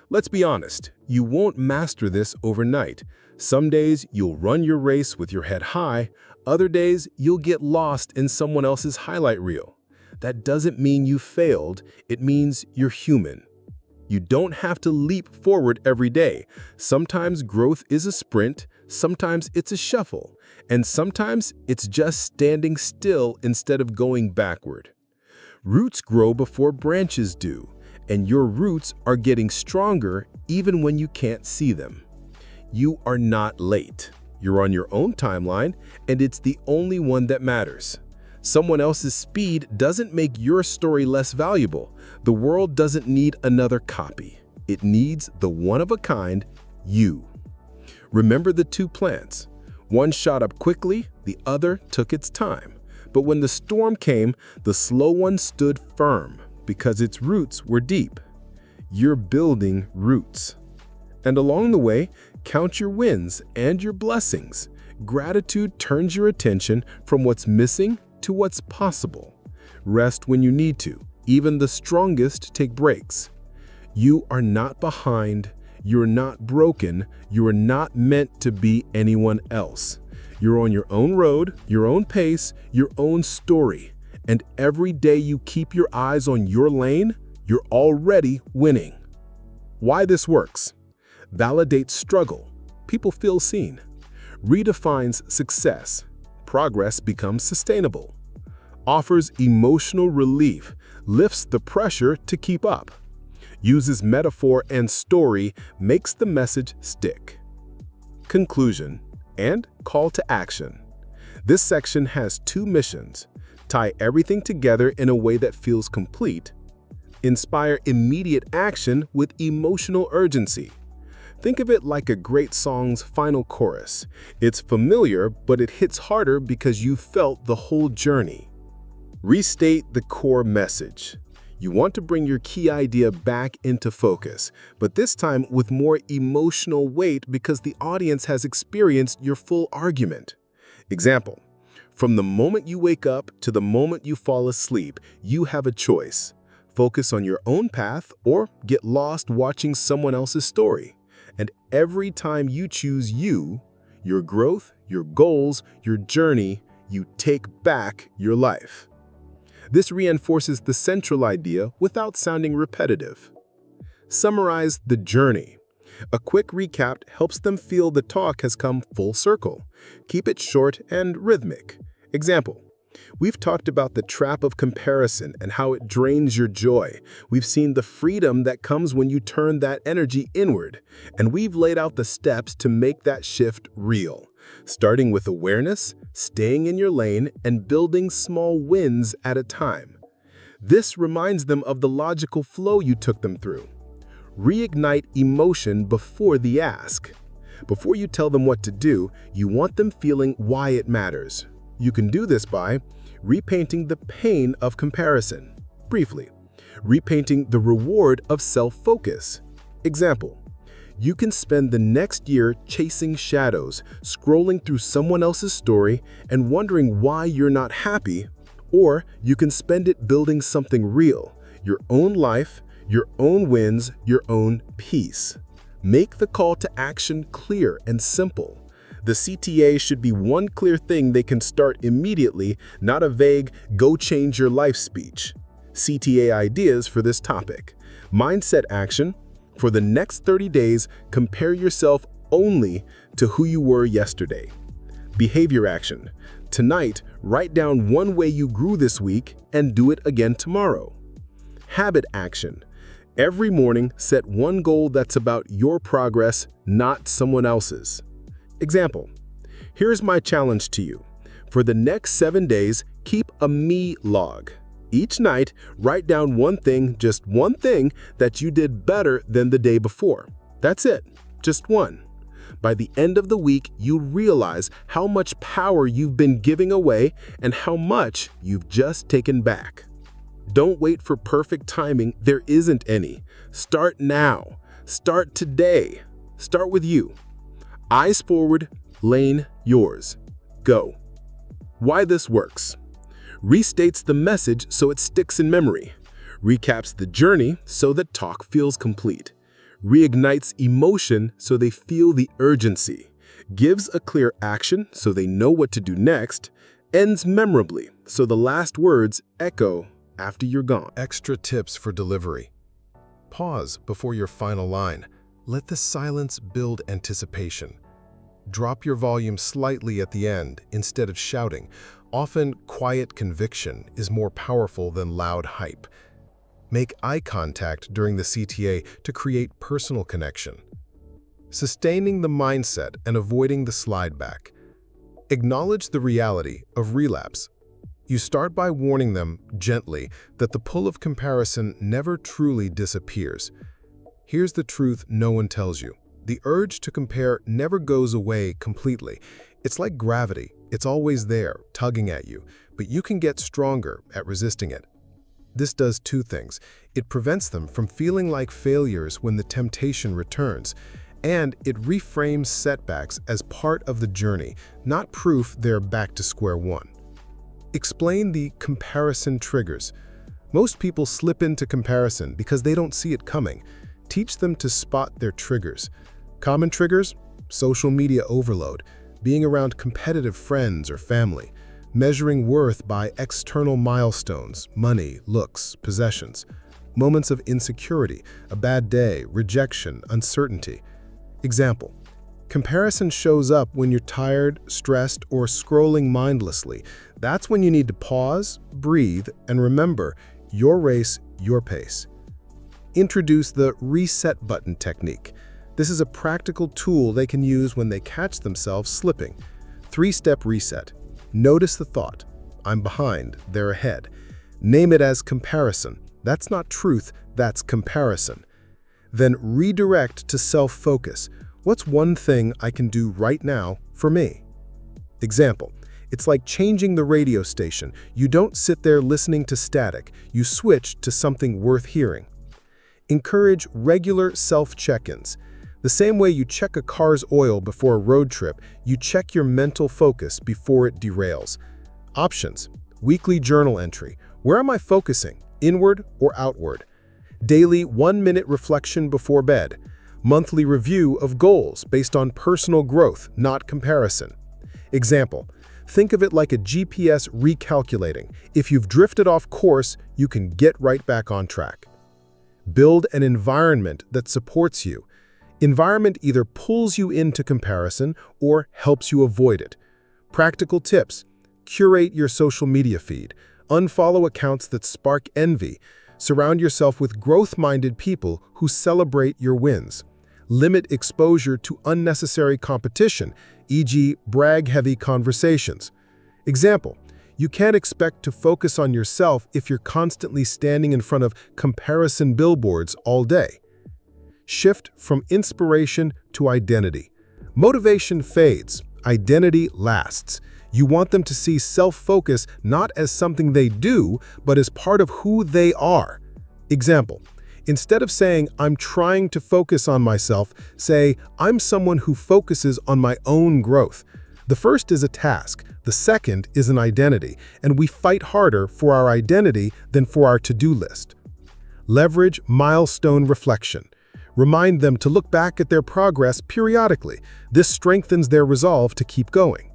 Let's be honest, you won't master this overnight. Some days you'll run your race with your head high, other days you'll get lost in someone else's highlight reel. That doesn't mean you failed, it means you're human. You don't have to leap forward every day. Sometimes growth is a sprint, sometimes it's a shuffle, and sometimes it's just standing still instead of going backward. Roots grow before branches do, and your roots are getting stronger even when you can't see them. You are not late. You're on your own timeline, and it's the only one that matters. Someone else's speed doesn't make your story less valuable. The world doesn't need another copy. It needs the one-of-a-kind you. Remember the two plants. One shot up quickly, the other took its time. But when the storm came, the slow one stood firm because its roots were deep. You're building roots. And along the way, count your wins and your blessings. Gratitude turns your attention from what's missing to what's possible. Rest when you need to. Even the strongest take breaks. You are not behind. You're not broken. You are not meant to be anyone else. You're on your own road, your own pace, your own story. And every day you keep your eyes on your lane, you're already winning. Why this works? Validates struggle. People feel seen. Redefines success. Progress becomes sustainable. Offers emotional relief. Lifts the pressure to keep up. Uses metaphor and story, makes the message stick. Conclusion and call to action. This section has two missions. Tie everything together in a way that feels complete. Inspire immediate action with emotional urgency. Think of it like a great song's final chorus. It's familiar, but it hits harder because you felt the whole journey. Restate the core message. You want to bring your key idea back into focus, but this time with more emotional weight because the audience has experienced your full argument. Example, from the moment you wake up to the moment you fall asleep, you have a choice. Focus on your own path or get lost watching someone else's story. And every time you choose you, your growth, your goals, your journey, you take back your life. This reinforces the central idea without sounding repetitive. Summarize the journey. A quick recap helps them feel the talk has come full circle. Keep it short and rhythmic. Example, we've talked about the trap of comparison and how it drains your joy. We've seen the freedom that comes when you turn that energy inward. And we've laid out the steps to make that shift real. Starting with awareness, staying in your lane, and building small wins at a time. This reminds them of the logical flow you took them through. Reignite emotion before the ask. Before you tell them what to do, you want them feeling why it matters. You can do this by repainting the pain of comparison. Briefly, repainting the reward of self-focus. Example, you can spend the next year chasing shadows, scrolling through someone else's story and wondering why you're not happy, or you can spend it building something real, your own life, your own wins, your own peace. Make the call to action clear and simple. The CTA should be one clear thing they can start immediately, not a vague, go change your life speech. CTA ideas for this topic. Mindset action. For the next 30 days, compare yourself only to who you were yesterday. Behavior action. Tonight, write down one way you grew this week and do it again tomorrow. Habit action. Every morning, set one goal that's about your progress, not someone else's. Example, here's my challenge to you. For the next 7 days, keep a me log. Each night, write down one thing, just one thing, that you did better than the day before. That's it, just one. By the end of the week, you realize how much power you've been giving away and how much you've just taken back. Don't wait for perfect timing, there isn't any. Start now. Start today. Start with you. Eyes forward, lane yours. Go. Why this works. Restates the message so it sticks in memory. Recaps the journey so that talk feels complete. Reignites emotion so they feel the urgency. Gives a clear action so they know what to do next. Ends memorably so the last words echo after you're gone. Extra tips for delivery. Pause before your final line. Let the silence build anticipation. Drop your volume slightly at the end instead of shouting. Often, quiet conviction is more powerful than loud hype. Make eye contact during the CTA to create personal connection. Sustaining the mindset and avoiding the slide back. Acknowledge the reality of relapse. You start by warning them gently that the pull of comparison never truly disappears. Here's the truth no one tells you. The urge to compare never goes away completely. It's like gravity. It's always there, tugging at you, but you can get stronger at resisting it. This does two things. It prevents them from feeling like failures when the temptation returns, and it reframes setbacks as part of the journey, not proof they're back to square one. Explain the comparison triggers. Most people slip into comparison because they don't see it coming. Teach them to spot their triggers. Common triggers? Social media overload, being around competitive friends or family, measuring worth by external milestones, money, looks, possessions, moments of insecurity, a bad day, rejection, uncertainty. Example: comparison shows up when you're tired, stressed, or scrolling mindlessly. That's when you need to pause, breathe, and remember, your race, your pace. Introduce the reset button technique. This is a practical tool they can use when they catch themselves slipping. 3-step reset. Notice the thought. I'm behind, they're ahead. Name it as comparison. That's not truth, that's comparison. Then redirect to self-focus. What's one thing I can do right now for me? Example: it's like changing the radio station. You don't sit there listening to static. You switch to something worth hearing. Encourage regular self-check-ins. The same way you check a car's oil before a road trip, you check your mental focus before it derails. Options: weekly journal entry. Where am I focusing? Inward or outward? Daily 1-minute reflection before bed. Monthly review of goals based on personal growth, not comparison. Example: think of it like a GPS recalculating. If you've drifted off course, you can get right back on track. Build an environment that supports you. Environment either pulls you into comparison or helps you avoid it. Practical tips: curate your social media feed. Unfollow accounts that spark envy. Surround yourself with growth-minded people who celebrate your wins. Limit exposure to unnecessary competition, e.g., brag-heavy conversations. Example: you can't expect to focus on yourself if you're constantly standing in front of comparison billboards all day. Shift from inspiration to identity. Motivation fades, identity lasts. You want them to see self-focus not as something they do, but as part of who they are. Example: instead of saying, "I'm trying to focus on myself," say, "I'm someone who focuses on my own growth." The first is a task, the second is an identity, and we fight harder for our identity than for our to-do list. Leverage milestone reflection. Remind them to look back at their progress periodically. This strengthens their resolve to keep going.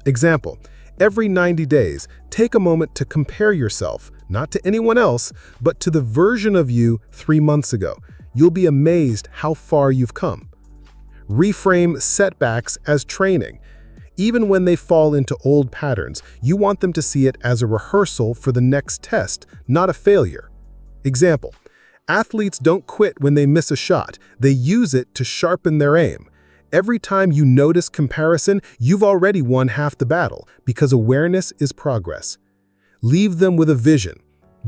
Example: every 90 days, take a moment to compare yourself, not to anyone else, but to the version of you 3 months ago. You'll be amazed how far you've come. Reframe setbacks as training. Even when they fall into old patterns, you want them to see it as a rehearsal for the next test, not a failure. Example: athletes don't quit when they miss a shot. They use it to sharpen their aim. Every time you notice comparison, you've already won half the battle, because awareness is progress. Leave them with a vision.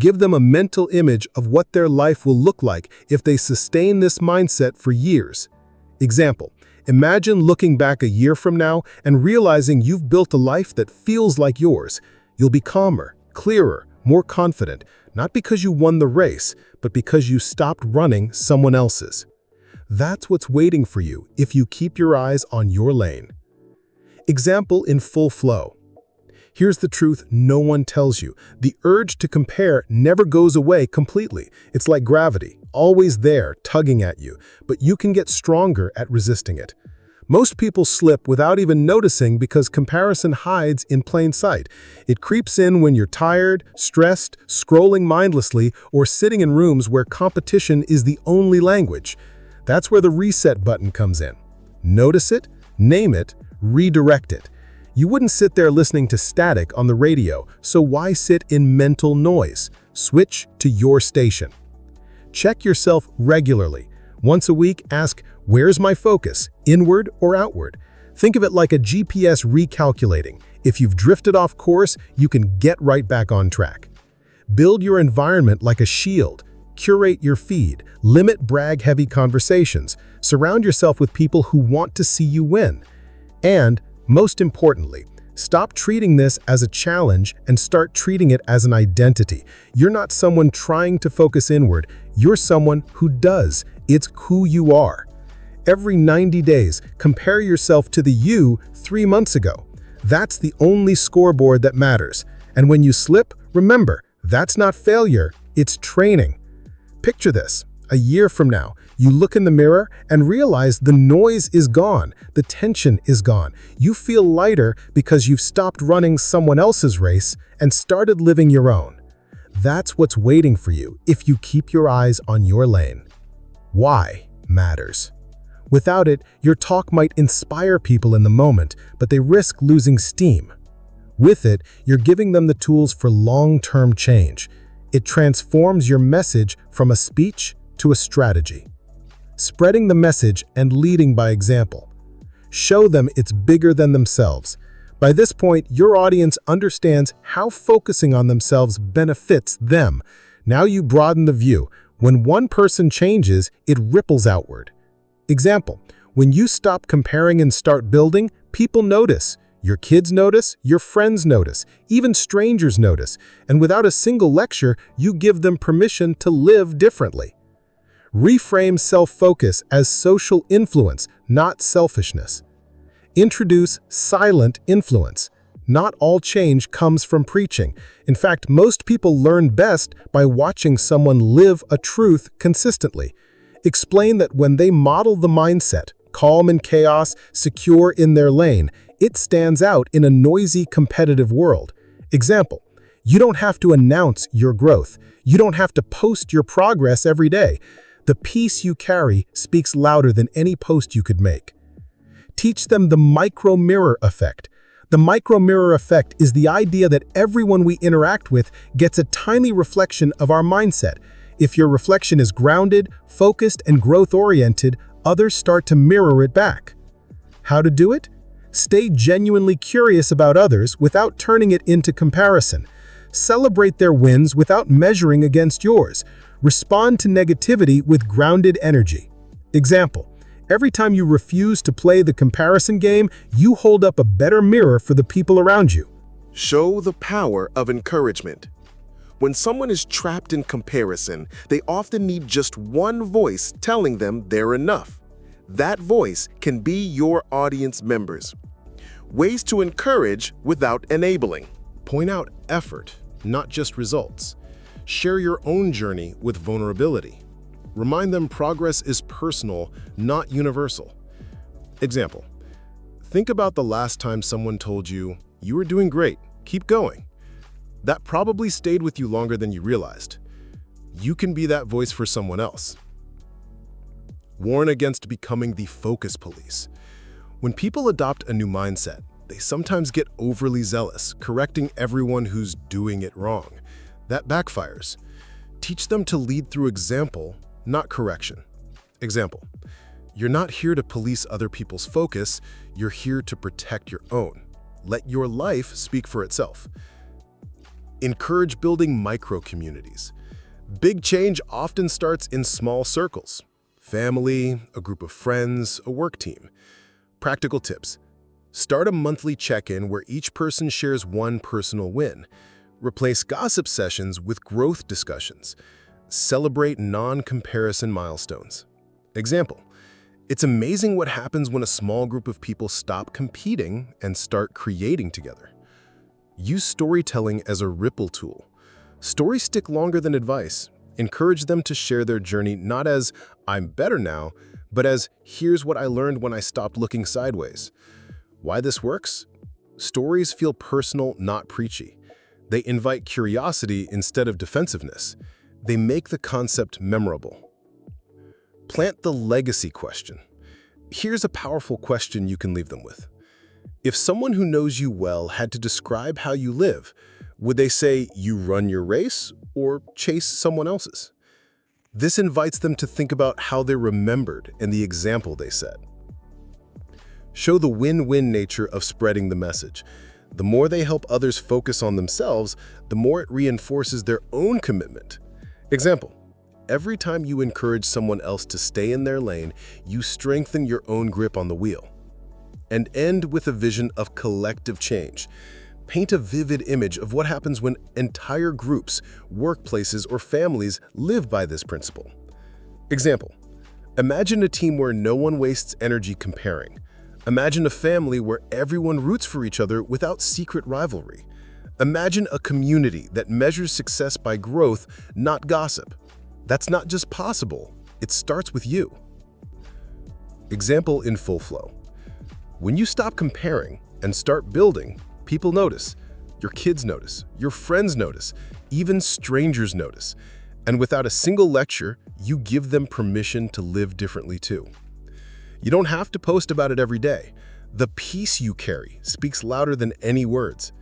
Give them a mental image of what their life will look like if they sustain this mindset for years. Example: imagine looking back a year from now and realizing you've built a life that feels like yours. You'll be calmer, clearer, more confident, not because you won the race, but because you stopped running someone else's. That's what's waiting for you if you keep your eyes on your lane. Example in full flow. Here's the truth no one tells you. The urge to compare never goes away completely. It's like gravity, always there, tugging at you, but you can get stronger at resisting it. Most people slip without even noticing because comparison hides in plain sight. It creeps in when you're tired, stressed, scrolling mindlessly, or sitting in rooms where competition is the only language. That's where the reset button comes in. Notice it, name it, redirect it. You wouldn't sit there listening to static on the radio, so why sit in mental noise? Switch to your station. Check yourself regularly. Once a week, ask, where's my focus, inward or outward? Think of it like a GPS recalculating. If you've drifted off course, you can get right back on track. Build your environment like a shield. Curate your feed. Limit brag-heavy conversations. Surround yourself with people who want to see you win. And, most importantly, stop treating this as a challenge and start treating it as an identity. You're not someone trying to focus inward. You're someone who does. It's who you are. Every 90 days, compare yourself to the you 3 months ago. That's the only scoreboard that matters. And when you slip, remember, that's not failure, it's training. Picture this. A year from now, you look in the mirror and realize the noise is gone, the tension is gone. You feel lighter because you've stopped running someone else's race and started living your own. That's what's waiting for you if you keep your eyes on your lane. Why matters. Without it, your talk might inspire people in the moment, but they risk losing steam. With it, you're giving them the tools for long-term change. It transforms your message from a speech to a strategy. Spreading the message and leading by example. Show them it's bigger than themselves. By this point, your audience understands how focusing on themselves benefits them. Now you broaden the view. When one person changes, it ripples outward. Example, when you stop comparing and start building, people notice. Your kids notice, your friends notice, even strangers notice, and without a single lecture, you give them permission to live differently. Reframe self-focus as social influence, not selfishness. Introduce silent influence. Not all change comes from preaching. In fact, most people learn best by watching someone live a truth consistently. Explain that when they model the mindset, calm in chaos, secure in their lane, it stands out in a noisy, competitive world. Example, you don't have to announce your growth. You don't have to post your progress every day. The peace you carry speaks louder than any post you could make. Teach them the micro-mirror effect. The micro-mirror effect is the idea that everyone we interact with gets a tiny reflection of our mindset. If your reflection is grounded, focused, and growth-oriented, others start to mirror it back. How to do it? Stay genuinely curious about others without turning it into comparison. Celebrate their wins without measuring against yours. Respond to negativity with grounded energy. Example, every time you refuse to play the comparison game, you hold up a better mirror for the people around you. Show the power of encouragement. When someone is trapped in comparison, they often need just one voice telling them they're enough. That voice can be your audience members. Ways to encourage without enabling. Point out effort, not just results. Share your own journey with vulnerability. Remind them progress is personal, not universal. Example, think about the last time someone told you, "You were doing great, keep going." That probably stayed with you longer than you realized. You can be that voice for someone else. Warn against becoming the focus police. When people adopt a new mindset, they sometimes get overly zealous, correcting everyone who's doing it wrong. That backfires. Teach them to lead through example, not correction. Example, you're not here to police other people's focus, you're here to protect your own. Let your life speak for itself. Encourage building micro-communities. Big change often starts in small circles. Family, a group of friends, a work team. Practical tips. Start a monthly check-in where each person shares one personal win. Replace gossip sessions with growth discussions. Celebrate non-comparison milestones. Example, it's amazing what happens when a small group of people stop competing and start creating together. Use storytelling as a ripple tool. Stories stick longer than advice. Encourage them to share their journey not as, "I'm better now," but as, "Here's what I learned when I stopped looking sideways." Why this works? Stories feel personal, not preachy. They invite curiosity instead of defensiveness. They make the concept memorable. Plant the legacy question. Here's a powerful question you can leave them with. If someone who knows you well had to describe how you live, would they say you run your race or chase someone else's? This invites them to think about how they're remembered and the example they set. Show the win-win nature of spreading the message. The more they help others focus on themselves, the more it reinforces their own commitment. Example, every time you encourage someone else to stay in their lane, you strengthen your own grip on the wheel. And end with a vision of collective change. Paint a vivid image of what happens when entire groups, workplaces, or families live by this principle. Example, imagine a team where no one wastes energy comparing. Imagine a family where everyone roots for each other without secret rivalry. Imagine a community that measures success by growth, not gossip. That's not just possible, it starts with you. Example in full flow. When you stop comparing and start building, people notice. Your kids notice. Your friends notice. Even strangers notice. And without a single lecture, you give them permission to live differently too. You don't have to post about it every day. The peace you carry speaks louder than any words.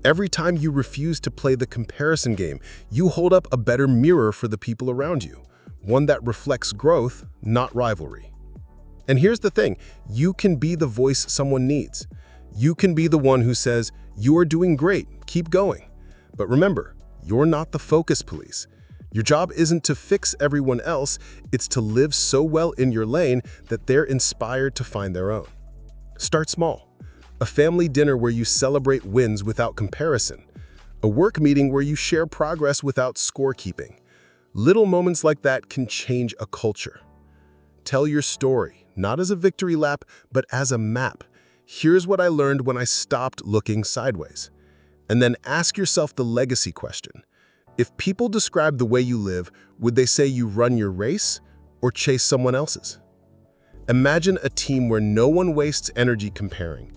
Every time you refuse to play the comparison game, you hold up a better mirror for the people around you, one that reflects growth, not rivalry. And here's the thing, you can be the voice someone needs. You can be the one who says, "You are doing great, keep going." But remember, you're not the focus police. Your job isn't to fix everyone else, it's to live so well in your lane that they're inspired to find their own. Start small. A family dinner where you celebrate wins without comparison. A work meeting where you share progress without scorekeeping. Little moments like that can change a culture. Tell your story, not as a victory lap, but as a map. Here's what I learned when I stopped looking sideways. And then ask yourself the legacy question. If people describe the way you live, would they say you run your race or chase someone else's? Imagine a team where no one wastes energy comparing.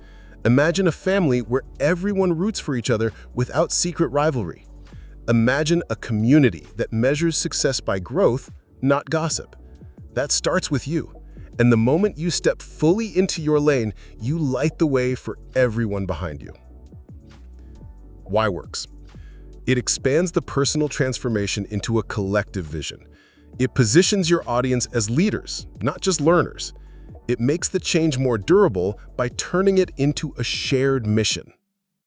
Imagine a family where everyone roots for each other without secret rivalry. Imagine a community that measures success by growth, not gossip. That starts with you. And the moment you step fully into your lane, you light the way for everyone behind you. Why works? It expands the personal transformation into a collective vision. It positions your audience as leaders, not just learners. It makes the change more durable by turning it into a shared mission.